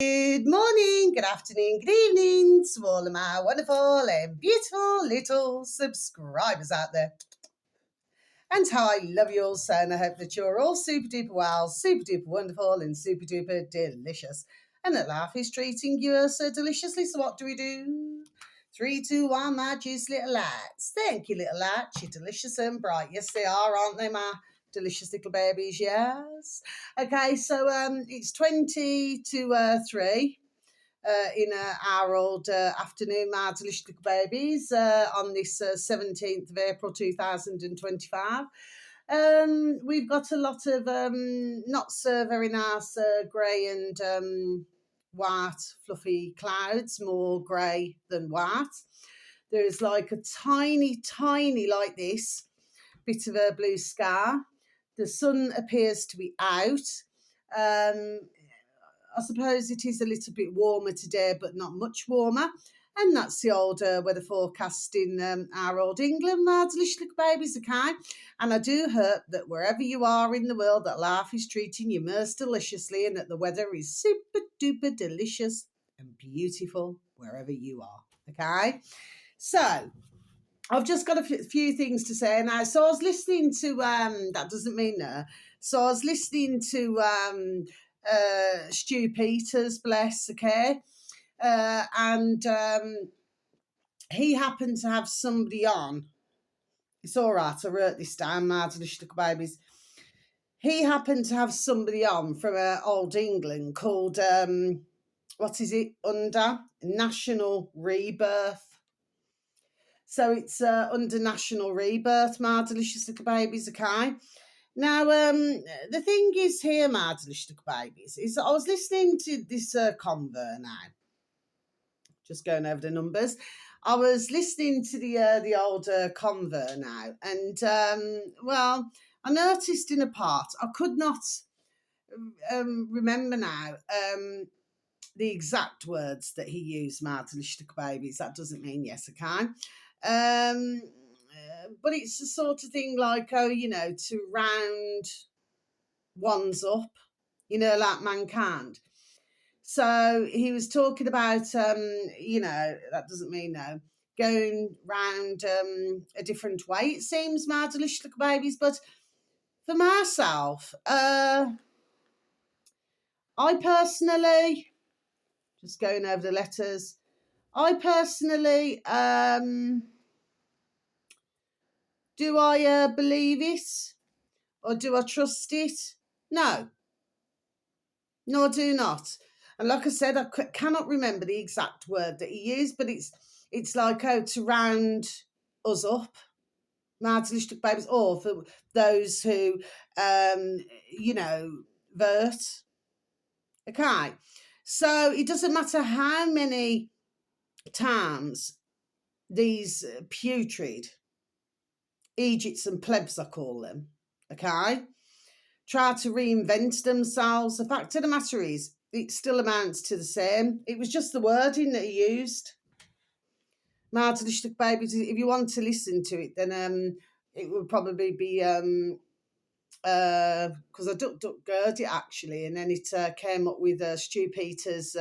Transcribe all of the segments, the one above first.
Good morning, good afternoon, good evening to all of my wonderful and beautiful little subscribers out there. And how I love you all so, and I hope that you're all super duper well, super duper wonderful, and super duper delicious. And that life is treating you so deliciously. So, what do? 3, 2, 1, my juice little lights. Thank you, little lights. You're delicious and bright. Yes, they are, aren't they, my delicious little babies? Yes. Okay, so it's 20 to 3 in our old afternoon, my delicious little babies, on this 17th of April 2025. We've got a lot of not so very nice grey and white fluffy clouds, more grey than white. There's like a tiny like this bit of a blue sky. The sun appears to be out. I suppose it is a little bit warmer today, but not much warmer. And that's the old weather forecast in our old England, my delicious little babies, okay? And I do hope that wherever you are in the world, that life is treating you most deliciously and that the weather is super duper delicious and beautiful wherever you are, okay? So, I've just got a few things to say now. So I was listening to, that doesn't mean no. So I was listening to Stu Peters, bless, okay? And he happened to have somebody on. It's all right, I wrote this down, my delicious little babies. He happened to have somebody on from old England called, what is it, under National Rebirth. So it's under National Rebirth, my delicious little babies, okay? Now, the thing is here, my delicious little babies, is I was listening to this convo now, just going over the numbers. I was listening to the old convo now, and, well, I noticed in a part, I could not remember now the exact words that he used, my delicious little babies. That doesn't mean yes, I can. But it's the sort of thing like, to round ones up, like mankind. So he was talking about, that doesn't mean no, going round a different way, it seems, my delicious little babies. But for myself, I personally, just going over the letters, I personally, do I believe it or do I trust it? No. No, I do not. And like I said, I cannot remember the exact word that he used, but it's like, to round us up, my delicious babies, or for those who, vert. Okay. So it doesn't matter how many times these putrid Egypts and plebs, I call them, okay, try to reinvent themselves. The fact of the matter is, it still amounts to the same. It was just the wording that he used. My delicious babies, if you want to listen to it, then it would probably be because I duck gurred it actually, and then it came up with Stu Peters'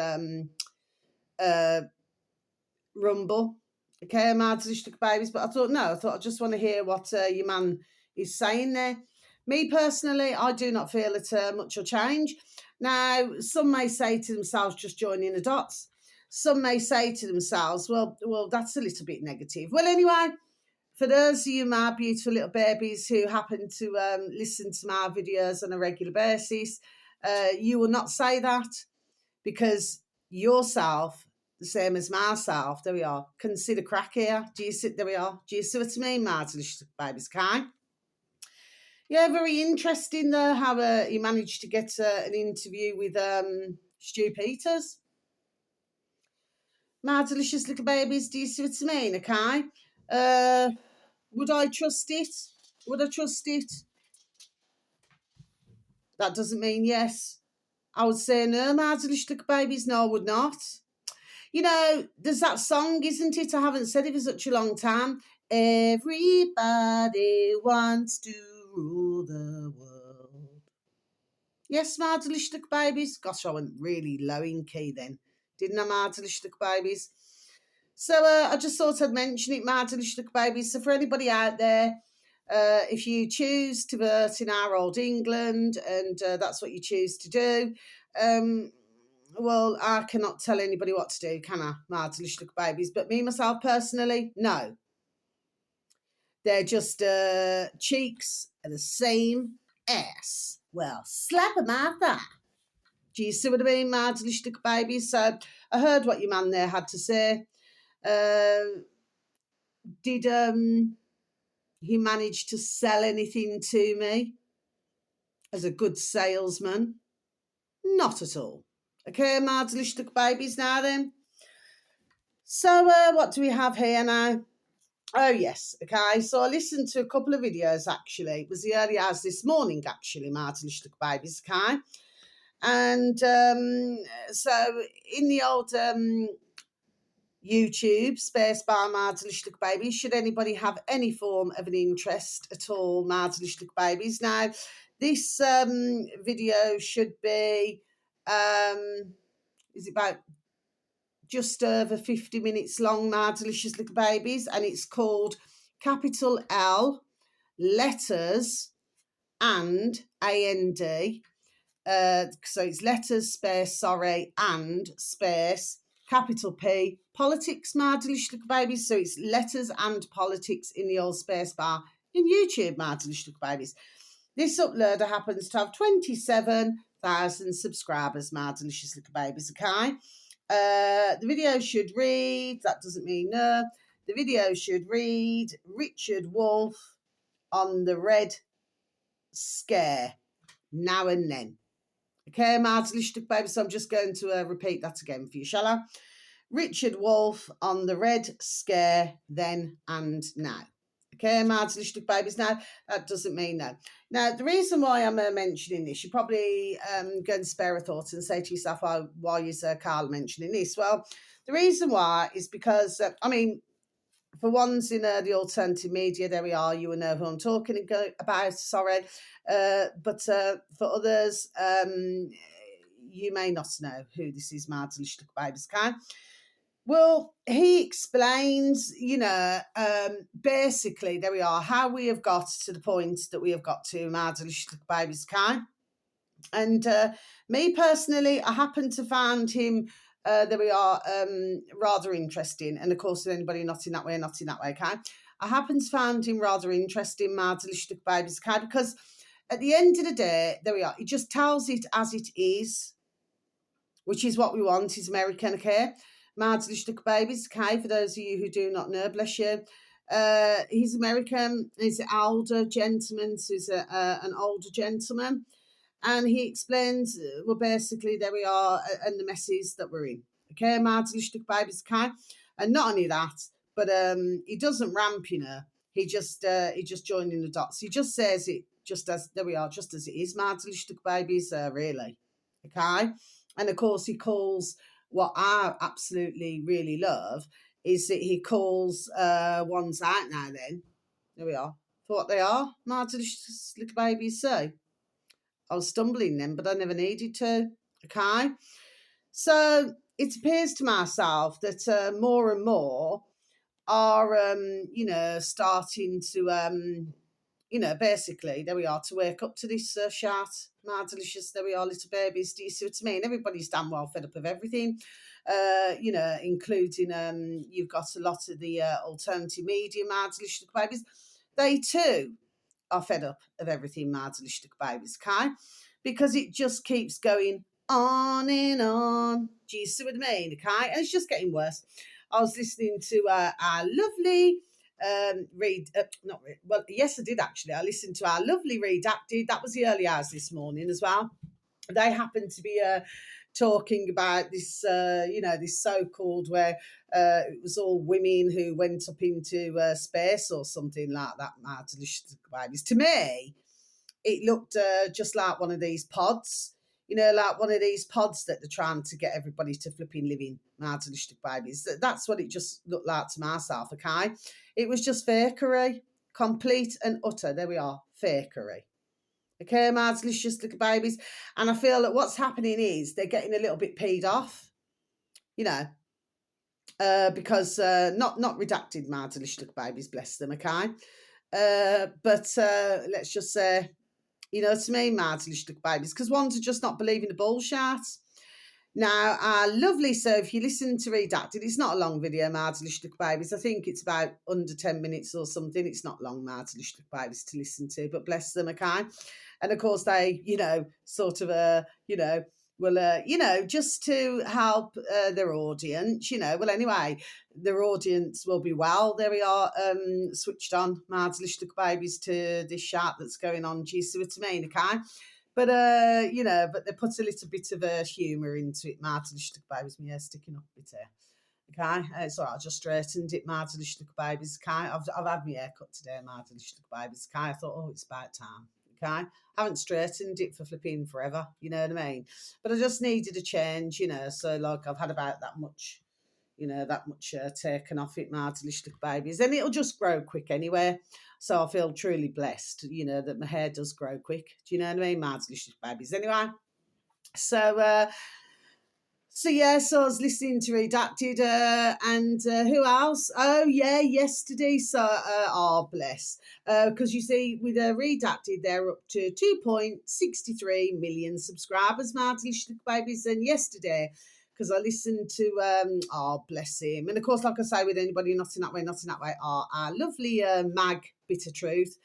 rumble. Okay, my delicious babies. But I thought I just want to hear what your man is saying there. Me personally, I do not feel that much will change. Now, some may say to themselves, just joining the dots. Some may say to themselves, well, that's a little bit negative. Well, anyway, for those of you, my beautiful little babies who happen to listen to my videos on a regular basis, you will not say that because yourself, the same as myself, there we are, consider crack here. There we are. Do you see what I mean, my delicious babies, okay? Yeah, very interesting though how he managed to get an interview with Stu Peters. My delicious little babies, do you see what I mean, okay? Would I trust it? Would I trust it? That doesn't mean yes. I would say no, my delicious little babies, no, I would not. There's that song, isn't it? I haven't said it for such a long time. Everybody wants to rule the world. Yes, Madelishtuk babies. Gosh, I went really low in key then, didn't I, Madelishtuk babies? So I just thought I'd mention it, Madelishtuk babies. So for anybody out there, if you choose to birth in our old England and that's what you choose to do, well, I cannot tell anybody what to do, can I, Madelishtuk babies? But me, myself, personally, no. They're just cheeks are the same ass. Well, slap 'em out there. Do you see what I mean, Madelishtuk babies? So I heard what your man there had to say. Did he manage to sell anything to me as a good salesman? Not at all. Okay, Madelishtuk babies now then. So what do we have here now? Oh, yes. Okay. So I listened to a couple of videos, actually. It was the early hours this morning, actually, Madelishtuk babies. Okay. And so in the old YouTube, Space Bar Madelishtuk babies, should anybody have any form of an interest at all, Madelishtuk babies. Now, this video should be, is about just over 50 minutes long, my delicious little babies, and it's called capital L, letters, and AND. So it's letters, space, sorry, and space, capital P, politics, my delicious little babies. So it's letters and politics in the old space bar in YouTube, my delicious little babies. This uploader happens to have 27,000 subscribers, my delicious little babies, okay? The video should read, that doesn't mean no, the video should read Richard Wolff on the Red Scare now and then. Okay, my delicious baby, so I'm just going to repeat that again for you, shall I? Richard Wolff on the Red Scare then and now. Okay, my delicious babies. Now, that doesn't mean no. Now, the reason why I'm mentioning this, you're probably going to spare a thought and say to yourself, why is Carl mentioning this? Well, the reason why is because, for ones in the alternative media, there we are, you will know who I'm talking about, sorry. But for others, you may not know who this is, my delicious babies, okay? Well, he explains, basically, there we are, how we have got to the point that we have got to, my delicious babies, okay? And me personally, I happen to find him, there we are, rather interesting. And of course, anybody not in that way, okay? I happen to find him rather interesting, my delicious babies, okay? Because at the end of the day, there we are, he just tells it as it is, which is what we want, is American, okay? Madelishtuk babies, okay, for those of you who do not know, bless you. He's American, he's an older gentleman, so he's an older gentleman. And he explains, well, basically, there we are, and the messes that we're in. Okay, Madelishtuk babies, okay? And not only that, but he doesn't ramp, he just joining the dots. He just says it just as, there we are, just as it is, Madelishtuk babies, really. Okay? And of course, he calls, what I absolutely really love is that he calls ones out now then. There we are. For what they are, my delicious little babies say. I was stumbling then, but I never needed to. Okay? So it appears to myself that more and more are, starting to, basically, there we are, to wake up to this shout. My delicious, there we are, little babies. Do you see what I mean? Everybody's damn well fed up of everything, including you've got a lot of the alternative media, my delicious babies. They too are fed up of everything, my delicious babies, okay? Because it just keeps going on and on. Do you see what I mean? Okay? And it's just getting worse. I was listening to our lovely yes, I did actually. I listened to our lovely Redacted. That was the early hours this morning as well. They happened to be talking about this, this so-called where it was all women who went up into space or something like that. My delicious babies. To me, it looked just like one of these pods. Like one of these pods that they're trying to get everybody to flipping living, my delicious babies. That's what it just looked like to myself, okay? It was just fakery, complete and utter, there we are, fakery. Okay, my delicious little babies. And I feel that what's happening is they're getting a little bit peed off, you know, because not redacted my delicious little babies, bless them, okay? But let's just say, you know, to me, my delicious little babies, because ones are just not believing the bullshit. Now, lovely. So, if you listen to Redacted, it's not a long video, Mardelicious Little Babies. I think it's about under 10 minutes or something. It's not long, Mardelicious Little Babies, to listen to, but bless them, okay? And of course, they, you know, sort of, you know, will, you know, just to help their audience, you know. Well, anyway, their audience will be well. There we are, switched on, Mardelicious Little Babies, to this chat that's going on. Do you see what I mean, okay? But you know, but they put a little bit of humour into it. Martelish little babies, my hair sticking up a bit here. Okay, it's all right. I just straightened it. Martelish little babies. Okay, I've had my hair cut today. Martelish little babies. Okay, I thought, oh, it's about time. Okay, I haven't straightened it for flipping forever. You know what I mean? But I just needed a change. You know, so like I've had about that much. You know, that much taken off it, Martelish little babies, and it'll just grow quick anyway. So I feel truly blessed, you know, that my hair does grow quick. Do you know what I mean? Martelish little babies. Anyway, so yeah, so I was listening to Redacted, and who else? Oh yeah, yesterday. So oh bless, because you see with Redacted, they're up to 2.63 million subscribers, Martelish little babies, and yesterday, because I listened to oh bless him, and of course, like I say, with anybody not in that way, our lovely Mag Bitter Truth,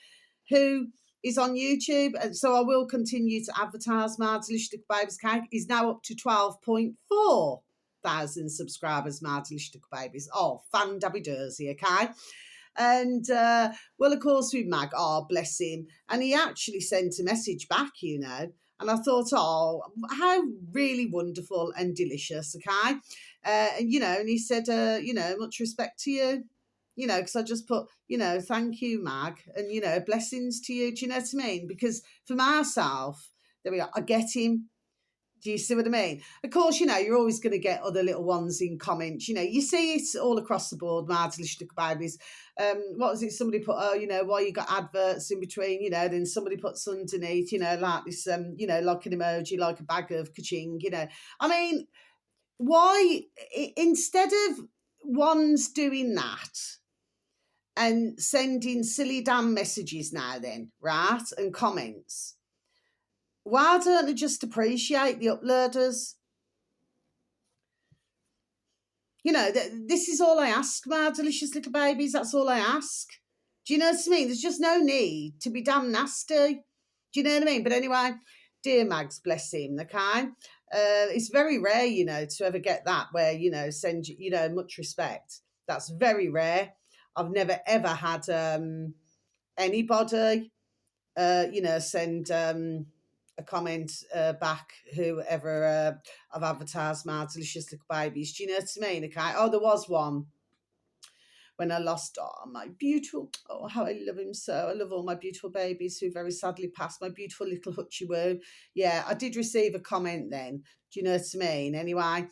who is on YouTube, and so I will continue to advertise Martelish little babies cake. Is now up to 12.4 thousand subscribers, Martelish little babies. Oh, fan dabby dursy, okay? And well, of course, with Mag, oh bless him, and he actually sent a message back, you know. And I thought, oh, how really wonderful and delicious, okay? And, you know, and he said, you know, much respect to you, you know, because I just put, you know, thank you, Mag, and, you know, blessings to you. Do you know what I mean? Because for myself, there we are, I get him. Do you see what I mean? Of course, you know, you're always going to get other little ones in comments. You know, you see it all across the board, Martelish little babies. What was it? Somebody put, oh, you know, why you got adverts in between, you know, then somebody puts underneath, you know, like this, you know, like an emoji, like a bag of ka-ching, you know. I mean, why, instead of ones doing that and sending silly damn messages now then, right, and comments, why don't they just appreciate the uploaders? You know, this is all I ask, my delicious little babies. That's all I ask. Do you know what I mean? There's just no need to be damn nasty. Do you know what I mean? But anyway, dear Mags, bless him, okay? It's very rare, you know, to ever get that where, you know, send, you know, much respect. That's very rare. I've never, ever had anybody, you know, send a comment back, whoever I've advertised my delicious little babies. Do you know what I mean? Okay. Oh, there was one when I lost my beautiful, oh, how I love him so. I love all my beautiful babies who very sadly passed. My beautiful little Hutchie Woo. Yeah, I did receive a comment then. Do you know what I mean? Anyway,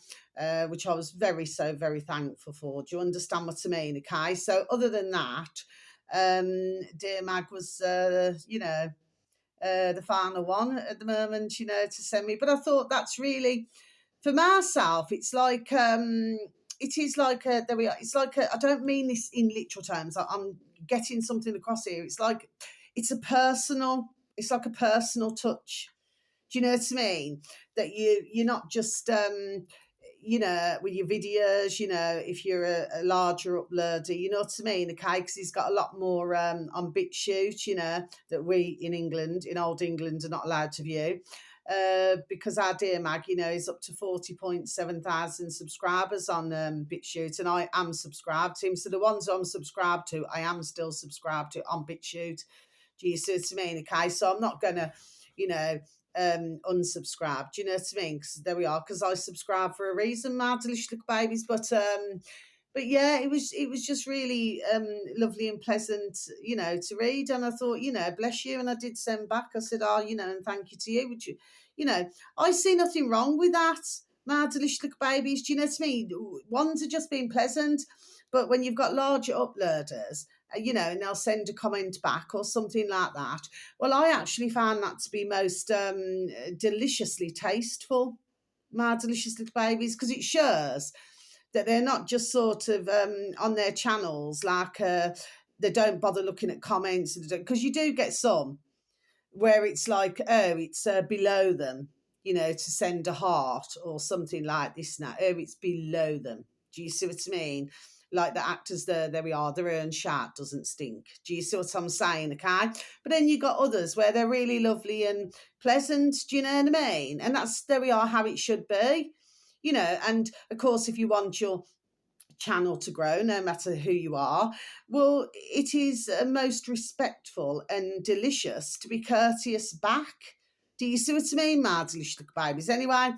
which I was very thankful for. Do you understand what I mean? Okay. So other than that, dear Mag was, you know, the final one at the moment, you know, to send me. But I thought that's really, for myself, it's like, it is like there we are. It's like I don't mean this in literal terms. I'm getting something across here. It's like it's like a personal touch. Do you know what I mean? That you're not just you know, with your videos, you know, if you're a larger uploader, you know what I mean? Okay, because he's got a lot more on BitChute, you know, that we in England, in old England, are not allowed to view. Because our dear Mag, you know, is up to 40.7 thousand subscribers on BitChute, and I am subscribed to him. So the ones I'm subscribed to, I am still subscribed to on BitChute. Do you see what I mean? Okay, so I'm not gonna, you know, unsubscribe. Do you know what I mean? Because there we are. Because I subscribe for a reason, my delicious little babies. But yeah, it was just really lovely and pleasant, you know, to read. And I thought, you know, bless you. And I did send back. I said, oh, you know, and thank you to you. Would you know, I see nothing wrong with that, my delicious little babies. Do you know what I mean? Ones are just being pleasant. But when you've got larger uploaders and they'll send a comment back or something like that. Well, I actually found that to be most deliciously tasteful, my delicious little babies, because it shows that they're not just sort of on their channels like they don't bother looking at comments, because you do get some where it's like, oh, it's below them, to send a heart or something like this now. Oh, it's below them. Do you see what I mean? Like the actors there we are, their own shat doesn't stink. Do you see what I'm saying? Okay. But then you got others where they're really lovely and pleasant. Do you know what I mean? And that's, there we are, how it should be. And of course, if you want your channel to grow, no matter who you are, well, it is most respectful and delicious to be courteous back. Do you see what I mean, my delicious little babies? Anyway,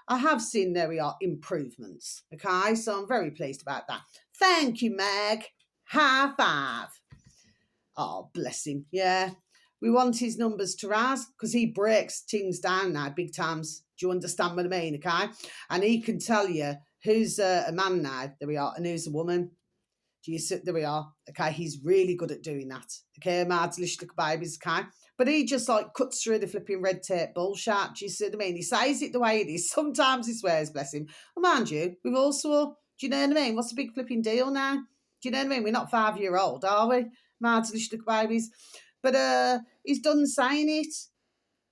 I have seen, there we are, improvements. Okay, so I'm very pleased about that. Thank you, Meg. High five. Oh, bless him. Yeah. We want his numbers to rise because he breaks things down now big times. Do you understand what I mean? Okay. And he can tell you who's a man now, there we are, and who's a woman. Do you see? There we are. Okay. He's really good at doing that. Okay. My delicious little babies. Okay. But he just like cuts through the flipping red tape bullshit. Do you see what I mean? He says it the way it is. Sometimes he swears, bless him. Well, mind you, we've also, do you know what I mean? What's the big flipping deal now? Do you know what I mean? We're not 5-year-old, are we? My delicious little babies. But he's done saying it.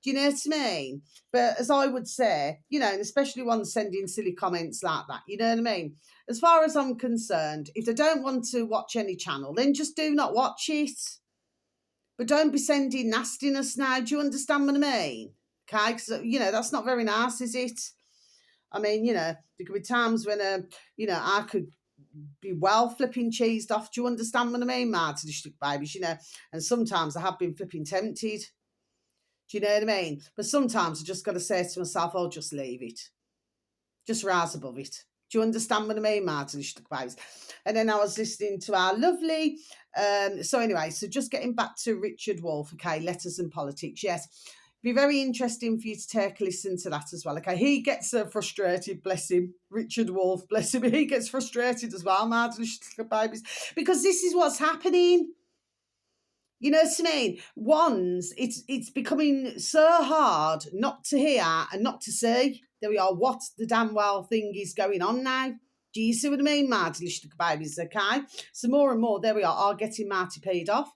Do you know what I mean? But as I would say, and especially ones sending silly comments like that, you know what I mean? As far as I'm concerned, if they don't want to watch any channel, then just do not watch it. But don't be sending nastiness now. Do you understand what I mean? Okay? Because, that's not very nice, is it? I mean, there could be times when, I could be well flipping cheesed off. Do you understand what I mean, my delicious babies? And sometimes I have been flipping tempted. Do you know what I mean? But sometimes I just got to say to myself, "Oh, just leave it. Just rise above it." Do you understand what I mean, my delicious babies? And then I was listening to our lovely. So just getting back to Richard Wolff. Okay, letters and politics. Yes. Be very interesting for you to take a listen to that as well. Okay, he gets frustrated, bless him. Richard Wolff, bless him. He gets frustrated as well, my delicious babies, because this is what's happening. You know what I mean? It's becoming so hard not to hear and not to see. There we are. What the damn well thing is going on now? Do you see what I mean, my delicious babies? Okay, so more and more, there we are getting Marty paid off.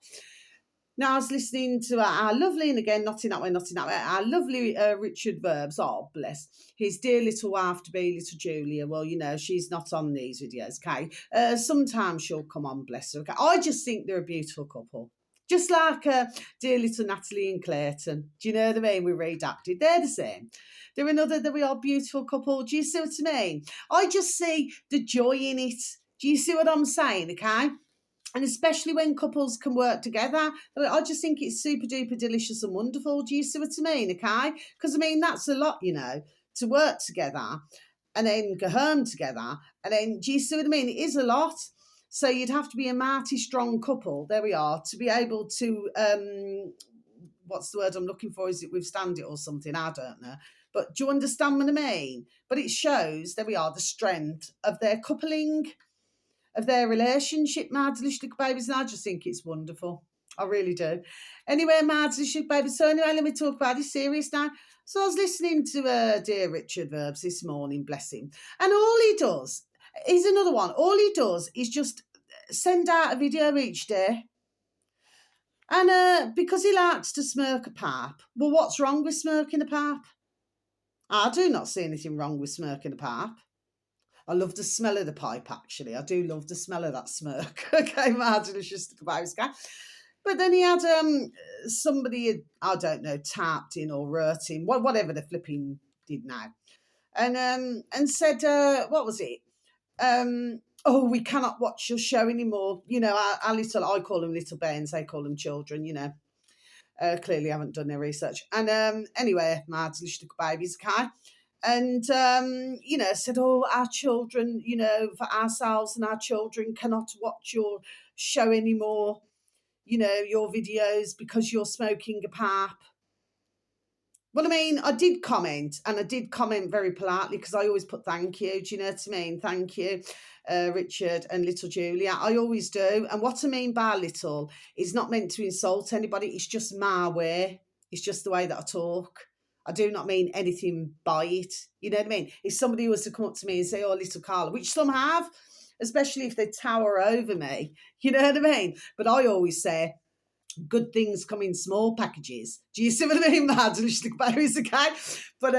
Now, I was listening to our lovely, and again, not in that way, our lovely Richard Verbs. Oh, bless. His dear little wife to be, little Julia. Well, she's not on these videos, okay? Sometimes she'll come on, bless her, okay? I just think they're a beautiful couple. Just like dear little Natalie and Clayton. Do you know what I mean? We redacted. They're the same. They're another, that we are beautiful couple. Do you see what I mean? I just see the joy in it. Do you see what I'm saying, okay? And especially when couples can work together, I just think it's super duper delicious and wonderful. Do you see what I mean? Okay? Because that's a lot, to work together and then go home together. And then, do you see what I mean? It is a lot. So you'd have to be a mighty strong couple, there we are, to be able to, what's the word I'm looking for? Is it withstand it or something? I don't know. But do you understand what I mean? But it shows, there we are, the strength of their coupling, of their relationship, my delicious little babies, and I just think it's wonderful. I really do. Anyway, my delicious little babies, so anyway, let me talk about this serious now. So I was listening to dear Richard Verbs this morning, bless him, and all he does, he's another one, all he does is just send out a video each day. And because he likes to smirk a pipe, well, what's wrong with smirking a pipe? I do not see anything wrong with smirking a pipe. I love the smell of the pipe, actually. I do love the smell of that smirk. Okay, my delicious babies. But then he had somebody, I don't know, tapped in or wrote in, whatever the flipping did now. And said, what was it? Oh, we cannot watch your show anymore. Our little, I call them little bairns, they call them children, Clearly haven't done their research. And anyway, my delicious babies, okay? And, said, oh, our children, for ourselves and our children cannot watch your show anymore, your videos because you're smoking a pipe. But I mean, I did comment, and I did comment very politely because I always put thank you. Do you know what I mean? Thank you, Richard and little Julia. I always do. And what I mean by little is not meant to insult anybody. It's just my way. It's just the way that I talk. I do not mean anything by it. You know what I mean? If somebody was to come up to me and say, "Oh, little Carla," which some have, especially if they tower over me, you know what I mean? But I always say, good things come in small packages. Do you see what I mean, Mads? Babies, okay? But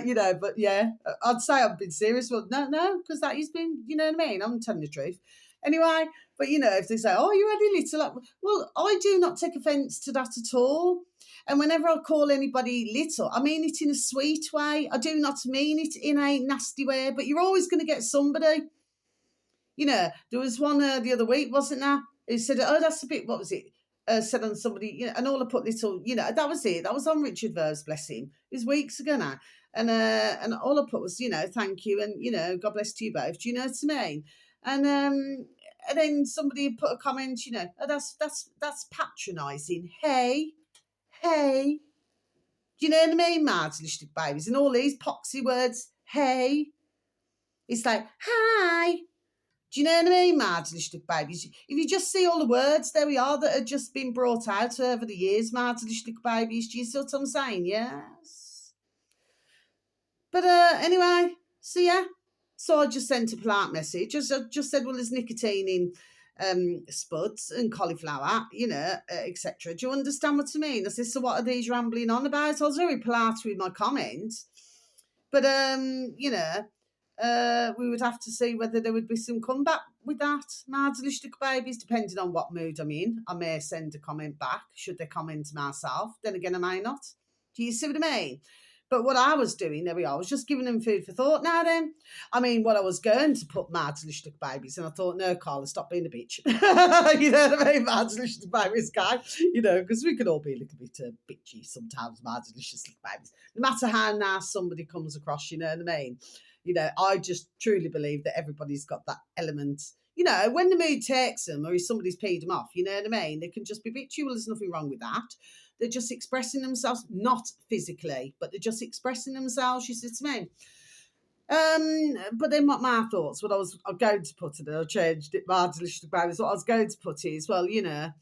you know, but yeah, I'd say I've been serious. Well, no, because that has been, you know what I mean? I'm telling the truth. Anyway, but you know, if they say, "Oh, you're only little," well, I do not take offence to that at all. And whenever I call anybody little, I mean it in a sweet way. I do not mean it in a nasty way. But you're always going to get somebody. You know, there was one the other week, wasn't there? Who said, "Oh, that's a bit." What was it? Said on somebody, you know, and all I put little, you know, that was it. That was on Richard Verve's, bless him. It was weeks ago now. And all I put was, you know, thank you and, you know, God bless to you both. Do you know what I mean? And then somebody put a comment, you know, "Oh, that's patronising. Hey. Do you know what I mean, Mads, lipstick babies? And all these poxy words, hey. It's like, hi. Do you know what I mean, Martin Lipstick Babies? If you just see all the words, there we are, that have just been brought out over the years, Martin Lipstick Babies. Do you see what I'm saying? Yes. But anyway, so yeah. So I just sent a polite message. I just said, well, there's nicotine in spuds and cauliflower, you know, etc. Do you understand what I mean? I said, so what are these rambling on about? I was very polite with my comment. But, you know, we would have to see whether there would be some comeback with that. Mardelistic babies, depending on what mood I'm in. I may send a comment back, should they comment myself. Then again, I may not. Do you see what I mean? But what I was doing, there we are, I was just giving them food for thought now then. I mean, what I was going to put Mardelistic babies, and I thought, no, Carla, stop being a bitch. You know what I mean? Mardelistic babies, guy. You know, because we could all be a little bit bitchy sometimes, Mardelistic babies. No matter how nice somebody comes across, you know what I mean? You know, I just truly believe that everybody's got that element. You know, when the mood takes them or if somebody's peed them off, you know what I mean? They can just be bitchy. Well, there's nothing wrong with that. They're just expressing themselves, not physically, but they're just expressing themselves, you see what I mean? But then what my thoughts, what I was going to put it, I changed it marginally about is what I was going to put is, well, you know,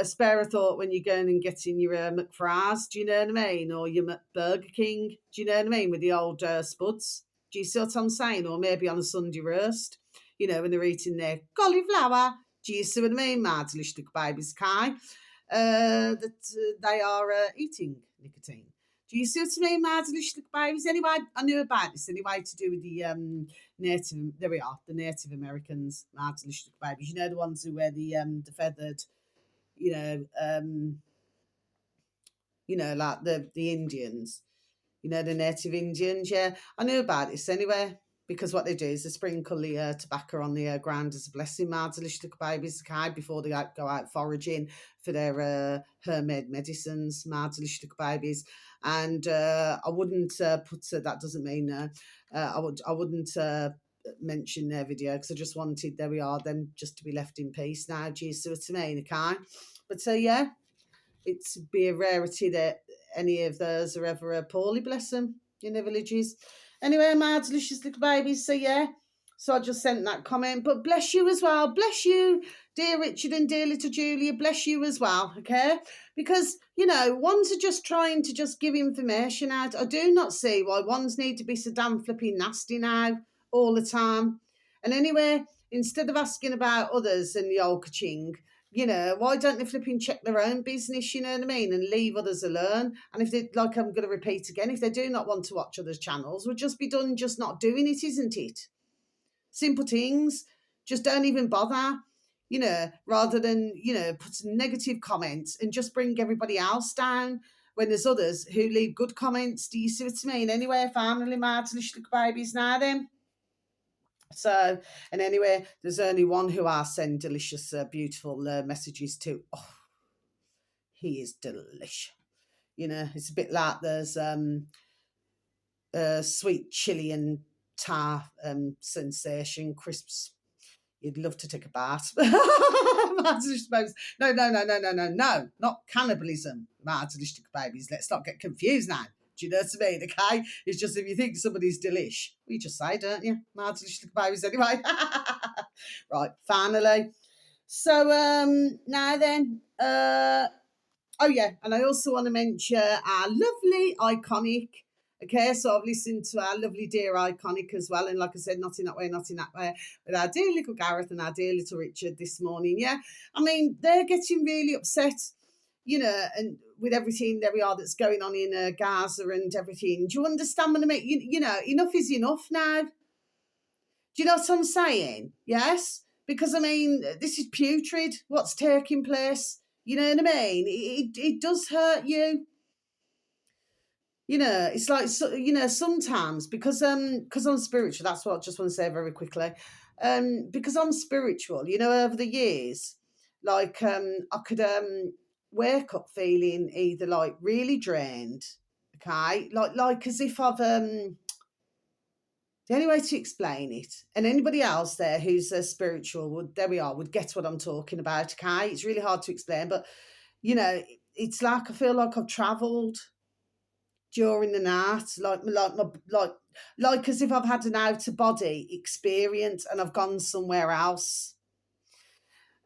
spare a thought when you're going and getting your McFries, do you know what I mean? Or your Burger King, do you know what I mean? With the old spuds. Do you see what I'm saying? Or maybe on a Sunday roast, you know, when they're eating their cauliflower. Do you see what I mean, Mardelistic babies, Kai? That they are eating nicotine. Do you see what I mean, Mardelistic babies? Anyway, I knew about this anyway to do with the native. There we are, the Native Americans, Mardelistic babies. You know, the ones who wear the feathered, you know, like the Indians. You know, the native Indians, yeah. I knew about this anyway, because what they do is they sprinkle the tobacco on the ground as a blessing, Mardelistic babies, okay, before they go out foraging for their hermit medicines, Mardelistic babies. And I wouldn't put, that doesn't mean, I wouldn't mention their video, because I just wanted, there we are, them just to be left in peace now, do you see what I mean, okay? But yeah, it's be a rarity that any of those are ever poorly, bless them, in their villages. Anyway, my delicious little babies, so yeah. So I just sent that comment, but bless you as well. Bless you, dear Richard and dear little Julia. Bless you as well, okay? Because, you know, ones are just trying to just give information out. I do not see why ones need to be so damn flipping nasty now all the time. And anyway, instead of asking about others and the old ka-ching, you know, why don't they flipping check their own business, you know what I mean, and leave others alone? And if they, like I'm going to repeat again, if they do not want to watch others' channels, would just be done just not doing it, isn't it? Simple things. Just don't even bother, you know, rather than, you know, put some negative comments and just bring everybody else down when there's others who leave good comments. Do you see what I mean? Anyway, family, mates, little babies now then. So, and anyway, there's only one who I send delicious, beautiful messages to. Oh, he is delicious. You know, it's a bit like there's sweet chili and tar sensation crisps. You'd love to take a bath. No, not cannibalism, Mardelistic babies. Let's not get confused now. Do you know what I mean? Okay? It's just if you think somebody's delish, you just say, don't you? My delicious babies anyway. Right, finally. So now then, oh yeah, and I also want to mention our lovely iconic. Okay, so I've listened to our lovely dear iconic as well, and like I said, not in that way, not in that way, with our dear little Gareth and our dear little Richard this morning. Yeah, I mean they're getting really upset, and with everything there we are that's going on in Gaza and everything. Do you understand what I mean? Enough is enough now. Do you know what I'm saying? Yes? Because, I mean, this is putrid, what's taking place. You know what I mean? It does hurt you. It's like, sometimes, because I'm spiritual, that's what I just want to say very quickly. Because I'm spiritual, over the years, like, I could wake up feeling either, like, really drained, okay? Like as if I've... The only way to explain it, and anybody else there who's spiritual would get what I'm talking about. Okay, it's really hard to explain, but it's like I feel like I've travelled during the night, like as if I've had an out of body experience and I've gone somewhere else.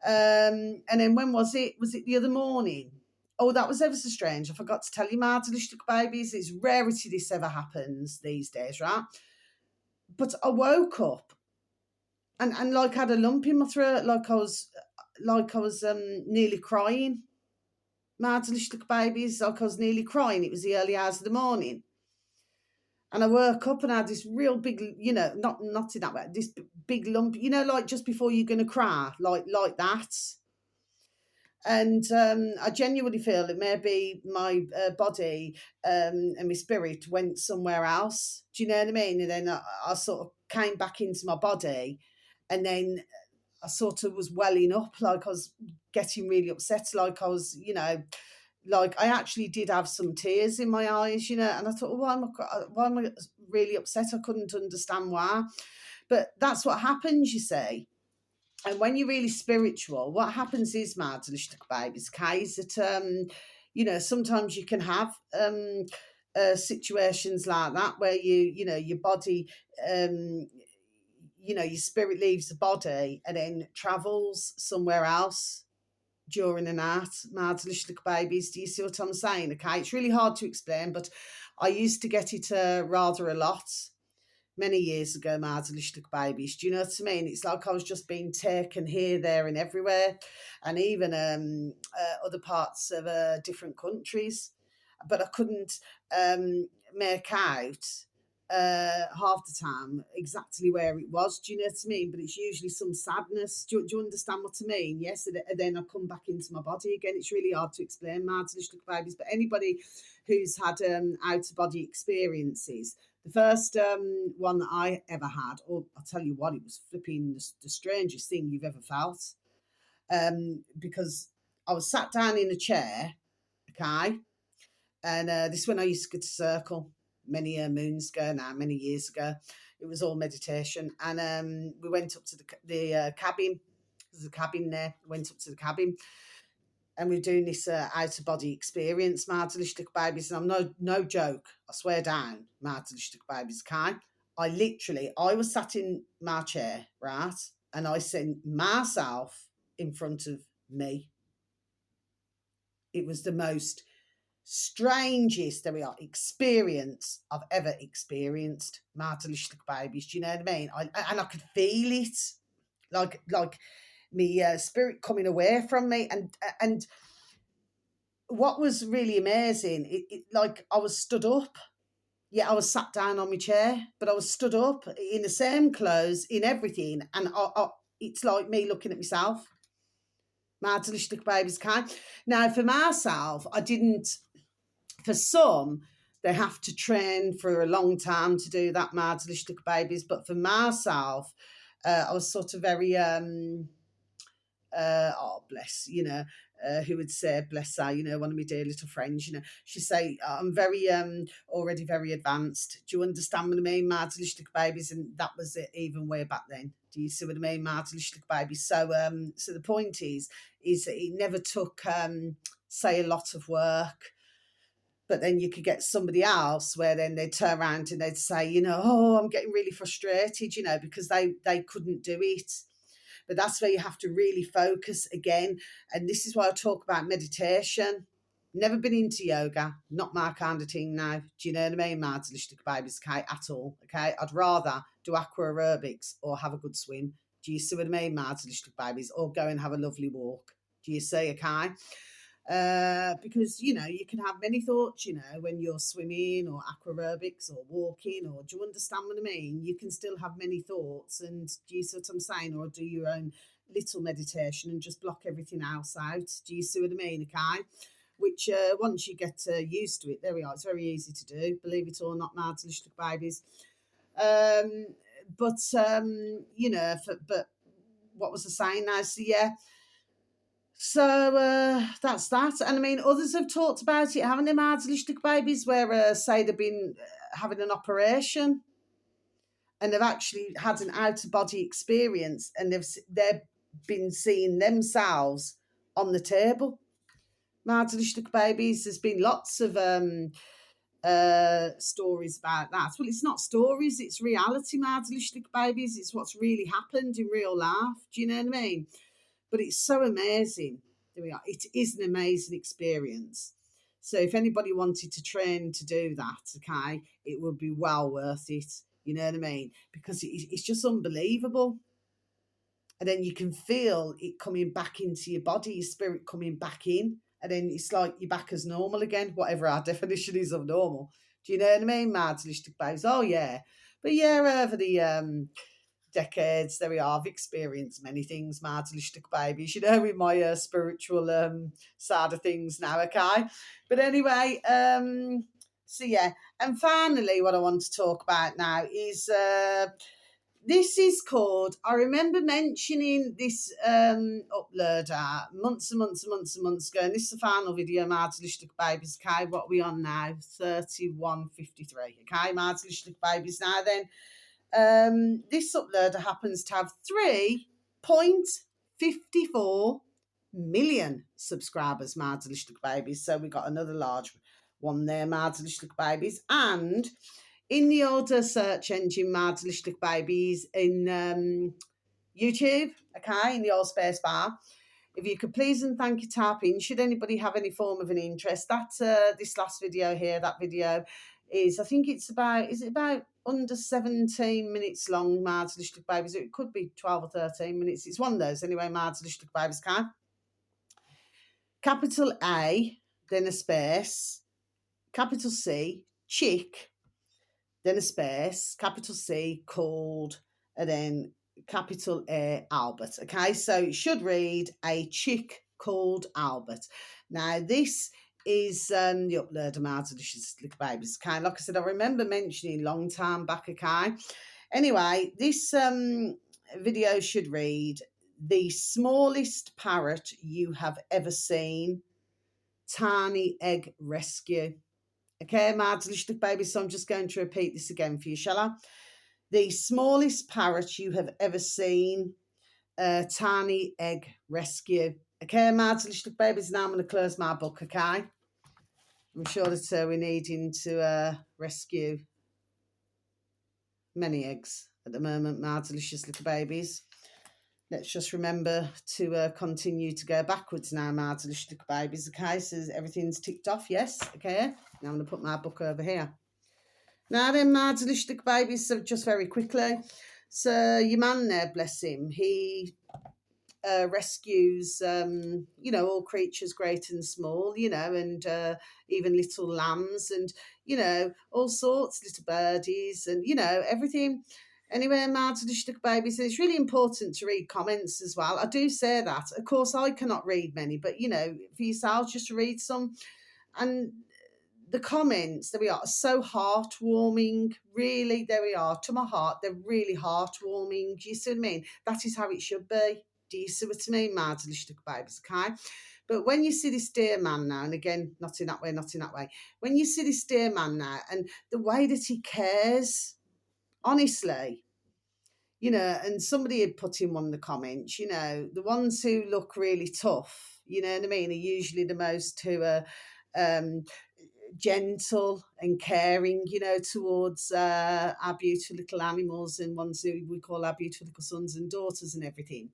And then when was it? Was it the other morning? Oh, that was ever so strange. I forgot to tell you, my delicious babies. It's rarity this ever happens these days, right? But I woke up and like had a lump in my throat, like I was nearly crying. My delicious little babies, like I was nearly crying. It was the early hours of the morning, and I woke up and I had this real big, not in that way, this big lump, like just before you're gonna cry, like that. And I genuinely feel that maybe my body and my spirit went somewhere else. Do you know what I mean? And then I sort of came back into my body, and then I sort of was welling up, like I was getting really upset, like I was, like I actually did have some tears in my eyes, and I thought, well, why am I really upset? I couldn't understand why. But that's what happens, you see. And when you're really spiritual, what happens is, my delicious babies, okay, is that, sometimes you can have situations like that where your body, your spirit leaves the body and then travels somewhere else during the night. My delicious babies, do you see what I'm saying? Okay, it's really hard to explain, but I used to get it rather a lot many years ago, my delicious babies. Do you know what I mean? It's like I was just being taken here, there, and everywhere, and even other parts of different countries. But I couldn't make out half the time exactly where it was. Do you know what I mean? But it's usually some sadness. Do you understand what I mean? Yes, and then I come back into my body again. It's really hard to explain, my delicious babies. But anybody who's had out of body experiences, the first one that I ever had, I'll tell you what, it was flipping the strangest thing you've ever felt. Because I was sat down in a chair, okay, and this when I used to go to Circle many moons ago now, many years ago. It was all meditation, and we went up to the cabin. There's a cabin there. Went up to the cabin, and we're doing this out of body experience, my delicious little babies. And I'm no joke. I swear down, my delicious little babies. Okay, I was sat in my chair, right, and I sent myself in front of me. It was the most strangest experience I've ever experienced, my delicious little babies. Do you know what I mean? And I could feel it, like me spirit coming away from me, and what was really amazing, like I was stood up. Yeah, I was sat down on my chair, but I was stood up in the same clothes, in everything, and it's like me looking at myself. My delicious little babies can. Now, for myself, I didn't. For some, they have to train for a long time to do that, my delicious little babies. But for myself, I was sort of very, oh, bless, who would say, bless her, one of my dear little friends, she'd say, I'm very, already very advanced. Do you understand what I mean, my delicious little babies? And that was it even way back then. Do you see what I mean, my delicious little babies? So, so the point is that it never took, say, a lot of work But then you could get somebody else where then they'd turn around and they'd say, oh, I'm getting really frustrated, because they couldn't do it. But that's where you have to really focus again. And this is why I talk about meditation. Never been into yoga, not my kind of thing now. Do you know what I mean? Marzalistic babies, okay, at all. Okay. I'd rather do aqua aerobics or have a good swim. Do you see what I mean? Marzalistic babies, or go and have a lovely walk. Do you see, okay? Because you can have many thoughts when you're swimming or aquarobics or walking, or do you understand what I mean? You can still have many thoughts, and do you see what I'm saying? Or do your own little meditation and just block everything else out. Do you see what I mean? Okay, which once you get used to it, there we are, it's very easy to do, believe it or not, Marzalistic babies. um but what was I saying now? So yeah, that's that. And I mean, others have talked about it, haven't they, Marzalistic babies, where say they've been having an operation and they've actually had an out of body experience, and they've been seeing themselves on the table. Marzalistic babies, there's been lots of stories about that. Well, it's not stories, it's reality, Marzalistic babies. It's what's really happened in real life. Do you know what I mean? But it's so amazing. There we are. It is an amazing experience. So if anybody wanted to train to do that, okay, it would be well worth it. You know what I mean? Because it's just unbelievable. And then you can feel it coming back into your body, your spirit coming back in. And then it's like you're back as normal again, whatever our definition is of normal. Do you know what I mean? Marzalistic babies. Oh, yeah. But yeah, over the decades, there we are, I've experienced many things, Marzalistic babies, with my spiritual side of things now, okay? But anyway, so yeah. And finally, what I want to talk about now is this is called, I remember mentioning this uploader months and months and months and months ago, and this is the final video, Marzalistic babies, okay? What are we on now? 31:53, okay? Marzalistic babies now then. This uploader happens to have 3.54 million subscribers, Marzalistic babies. So we got another large one there, Marzalistic babies. And in the older search engine, Marzalistic babies, in YouTube, okay, in the old space bar, if you could please and thank you tap in, should anybody have any form of an interest, that this last video here, that video is, I think it's about, is it about under 17 minutes long, Marzalistic babies? It could be 12 or 13 minutes. It's one of those anyway, Marzalistic babies, can. Capital A, then a space, capital C, chick, then a space, capital C, called, and then capital A, Albert. Okay, so it should read a chick called Albert. Now, this is the upload of Marzalistic babies. Okay, like I said, I remember mentioning long time back. Okay, anyway, this video should read the smallest parrot you have ever seen. Tiny egg rescue. Okay, Marzalistic babies, so I'm just going to repeat this again for you, shall I? The smallest parrot you have ever seen, tiny egg rescue. Okay, Marzalistic babies, now I'm going to close my book, okay? I'm sure that we're needing to rescue many eggs at the moment, Marzalicious little babies. Let's just remember to continue to go backwards now, Marzalistic little babies, okay? So everything's ticked off, yes, okay? Now I'm going to put my book over here. Now then, Marzalistic babies, so just very quickly. So your man there, bless him, he rescues, all creatures great and small, and even little lambs and, all sorts, little birdies and, everything. Anyway, Marzalistic babies, it's really important to read comments as well. I do say that. Of course, I cannot read many, but, for yourselves, just read some. And the comments, there we are, so heartwarming. Really, there we are, to my heart. They're really heartwarming. Do you see what I mean? That is how it should be. Do you see what I mean, Marzalistic babies? Okay. But when you see this dear man now, and again, not in that way, not in that way. When you see this dear man now, and the way that he cares, honestly, and somebody had put in one of the comments, the ones who look really tough, you know what I mean, are usually the most who are gentle and caring, towards our beautiful little animals and ones who we call our beautiful little sons and daughters and everything.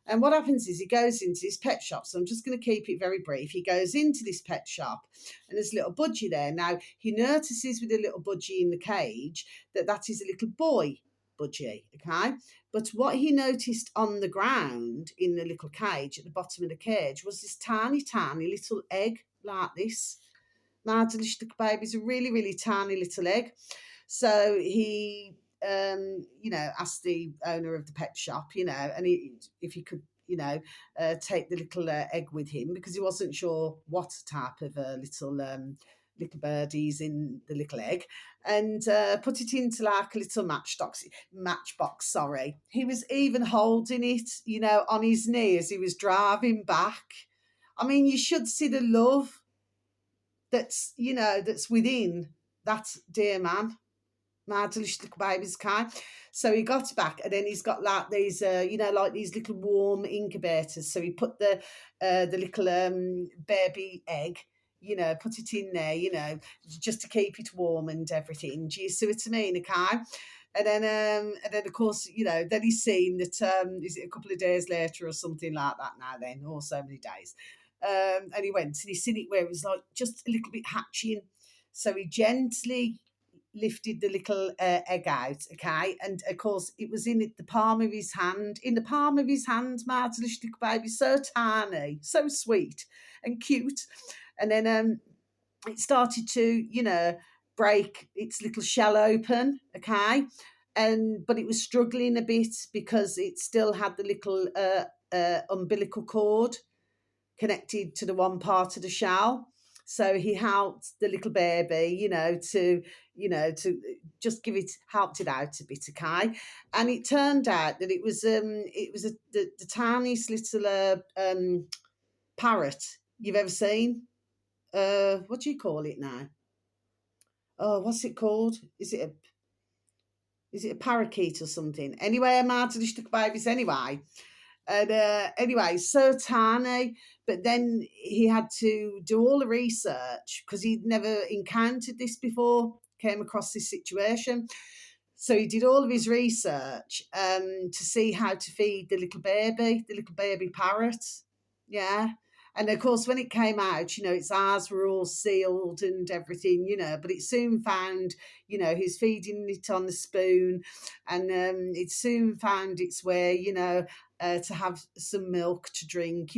And what happens is he goes into his pet shop. So I'm just going to keep it very brief. He goes into this pet shop and there's a little budgie there. Now, he notices with a little budgie in the cage that is a little boy budgie, okay? But what he noticed on the ground in the little cage at the bottom of the cage was this tiny, tiny little egg like this. My delicious little baby's a really, really tiny little egg. So he asked the owner of the pet shop, and if he could, take the little egg with him because he wasn't sure what type of little birdies in the little egg, and put it into like a little matchbox. Sorry, he was even holding it, on his knee as he was driving back. I mean, you should see the love that's within that dear man. My delicious little baby's kind. So he got back, and then he's got like these, like these little warm incubators. So he put the little baby egg, put it in there, just to keep it warm and everything. Do you see what I mean? Okay. And then of course, then he's seen that is it a couple of days later or something like that now then, or so many days. And he went and he's seen it where it was like just a little bit hatching. So he gently lifted the little egg out, okay? And of course, it was in the palm of his hand. In the palm of his hand, Martha, little baby, so tiny, so sweet and cute. And then it started to, break its little shell open, okay? But it was struggling a bit because it still had the little umbilical cord connected to the one part of the shell. So he helped the little baby, to just helped it out a bit, okay? And it turned out that it was the tiniest little parrot you've ever seen. What do you call it now? Oh, what's it called? Is it a parakeet or something? Anyway, I'm out of the babies anyway. And anyway, so tiny. But then he had to do all the research because he'd never encountered this before, came across this situation. So he did all of his research to see how to feed the little baby parrot. Yeah. And of course, when it came out, its eyes were all sealed and everything, but it soon found, he's feeding it on the spoon, and it soon found its way, to have some milk to drink,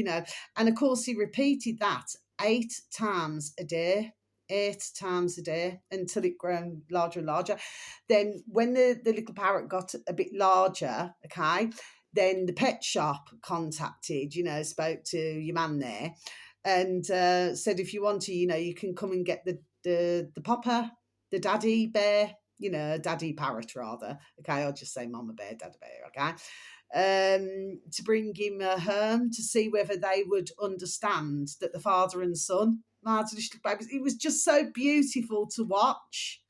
And of course, he repeated that 8 times a day. 8 times a day until it grew larger and larger. Then when the little parrot got a bit larger, okay, then the pet shop contacted, spoke to your man there and said, if you want to, you can come and get the papa, the daddy bear, daddy parrot rather. Okay, I'll just say mama bear, daddy bear, okay, to bring him home to see whether they would understand that the father and son, it was just so beautiful to watch.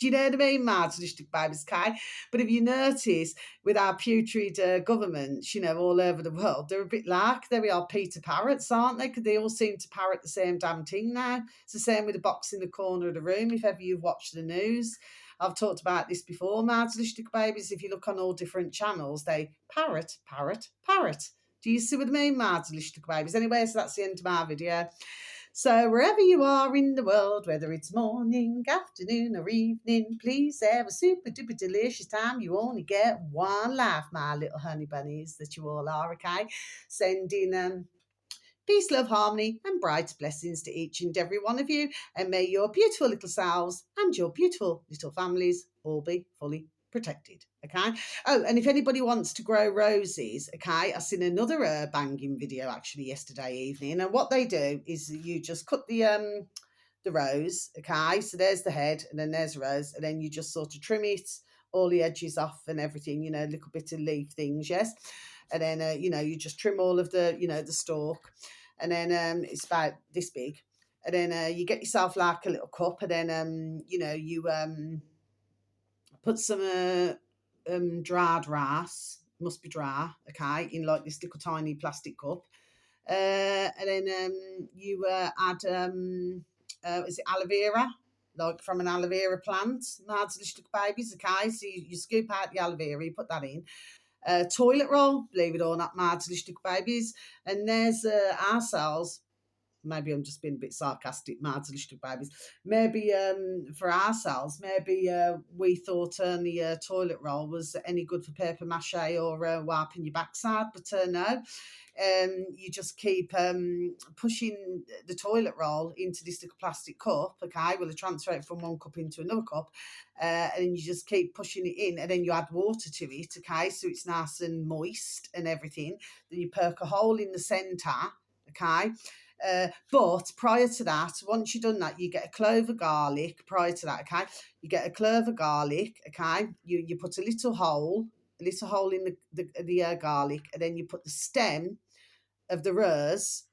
Do you know what I mean, Martin? Babies, Kai. But if you notice, with our putrid governments, all over the world, they're a bit like they are Peter Parrots, aren't they? Because they all seem to parrot the same damn thing now. It's the same with the box in the corner of the room, if ever you've watched the news. I've talked about this before, Martin babies. If you look on all different channels, they parrot, parrot, parrot. Do you see what I mean, Martin babies? Anyway, so that's the end of my video. So wherever you are in the world, whether it's morning, afternoon or evening, please have a super duper delicious time. You only get one life, my little honey bunnies that you all are, okay? Sending peace, love, harmony and bright blessings to each and every one of you. And may your beautiful little selves and your beautiful little families all be fully protected, okay? Oh, and if anybody wants to grow roses, okay, I seen another banging video actually yesterday evening, and what they do is you just cut the rose, okay, so there's the head and then there's the rose, and then you just sort of trim it, all the edges off and everything, a little bit of leaf things, yes, and then you just trim all of the the stalk, and then it's about this big, and then you get yourself like a little cup, and then you put some dried rice, must be dry, okay, in like this little tiny plastic cup. And then you add is it aloe vera? Like from an aloe vera plant, mad delicious little babies, okay? So you scoop out the aloe vera, you put that in. Toilet roll, believe it or not, mad delicious little babies. And there's our cells. Maybe I'm just being a bit sarcastic, mad delicious babies. Maybe for ourselves, maybe we thought the toilet roll was any good for paper mache or wiping your backside, but no. You just keep pushing the toilet roll into this little plastic cup, okay? Well, they transfer it from one cup into another cup, and you just keep pushing it in, and then you add water to it, okay? So it's nice and moist and everything. Then you perk a hole in the centre, okay? But prior to that, once you've done that, you get a clove of garlic. Prior to that, okay, you get a clove of garlic. Okay, you put a little hole in the garlic, and then you put the stem of the rose,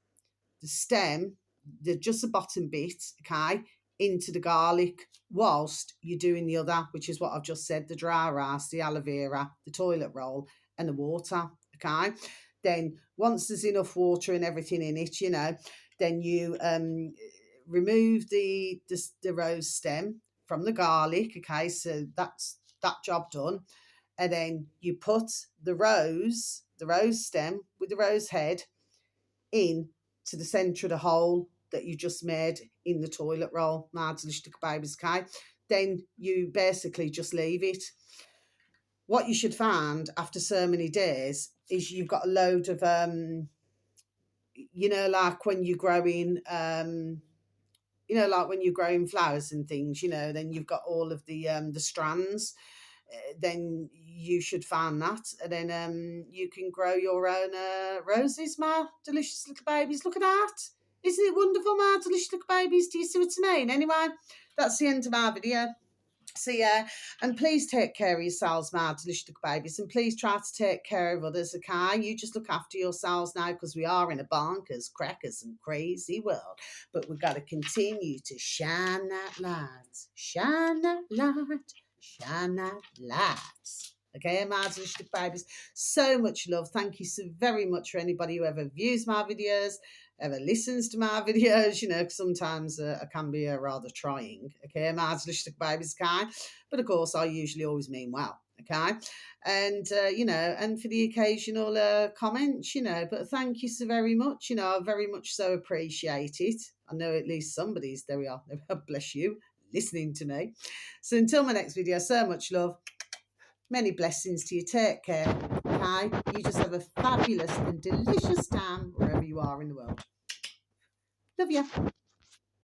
just the bottom bit, okay, into the garlic whilst you're doing the other, which is what I've just said: the dry rice, the aloe vera, the toilet roll, and the water. Okay. Then once there's enough water and everything in it, then you remove the rose stem from the garlic. Okay, so that's that job done. And then you put the rose stem with the rose head in to the centre of the hole that you just made in the toilet roll. Mad delicious babies, okay? Then you basically just leave it. What you should find after so many days is you've got a load of, like when you're growing, like when you're growing flowers and things, then you've got all of the strands. Then you should find that, and then you can grow your own roses, my delicious little babies. Look at that. Isn't it wonderful, my delicious little babies? Do you see what I mean? Anyway, that's the end of my video. So yeah, and please take care of yourselves, my delicious little babies, and please try to take care of others, okay? You just look after yourselves now, because we are in a bonkers, crackers and crazy world. But we've got to continue to shine that light. Shine that light. Shine that light. Okay, my delicious little babies. So much love. Thank you so very much for anybody who ever views my videos, ever listens to my videos, because sometimes I can be rather trying, okay, my delicious babies, okay, but of course I usually always mean well, okay, and and for the occasional comments, but thank you so very much, I very much so appreciate it. I know at least somebody's, there we are, bless you, listening to me. So until my next video, so much love. Many blessings to you. Take care. Okay? You just have a fabulous and delicious time wherever you are in the world. Love you.